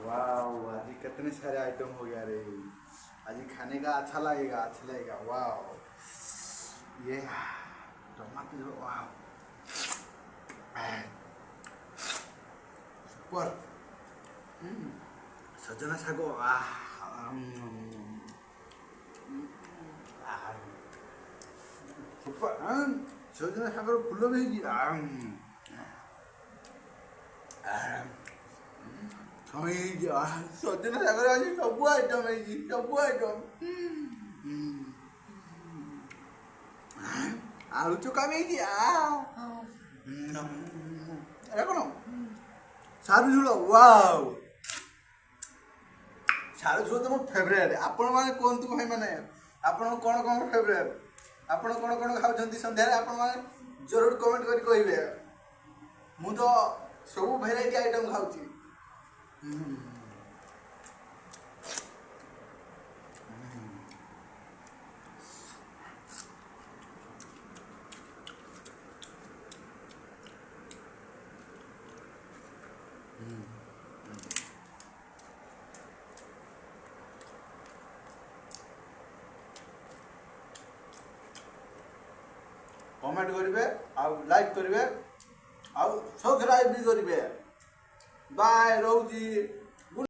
वाह आज कितने सारे आइटम हो गया रे। आज खाने का अच्छा लगेगा वाह। ये टमाटर वाह सुपर। सजना शाग सुपर। सजना शाग फुल भी ସଜନା ଶାଗରେ ଆଜି ସବୁ ଆଇଟମ୍ ହେଇଛି ସବୁ ଆଇଟମ୍। ଆଳୁ ଚକା ବି ହେଇଛି। ଏଇଟା କ'ଣ ସାରୁ ଝୋଳ ୱାଓ। ସାରୁ ଝୋଳ ତ ମୋ ଫେଭରେଟ୍। ଆପଣମାନେ କୁହନ୍ତୁ ଭାଇମାନେ ଆପଣଙ୍କୁ କ'ଣ କ'ଣ ଫେଭରେଟ୍, ଆପଣ କ'ଣ କ'ଣ ଖାଉଛନ୍ତି ସନ୍ଧ୍ୟାରେ ଆପଣମାନେ ଜରୁର କମେଣ୍ଟ କରି କହିବେ। ମୁଁ ତ ସବୁ ଭେରାଇଟି ଆଇଟମ୍ ଖାଉଛି। कमेंट करेंगे आउ लाइक करेंगे आउ सब्सक्राइब भी करेंगे। बाय रोजी।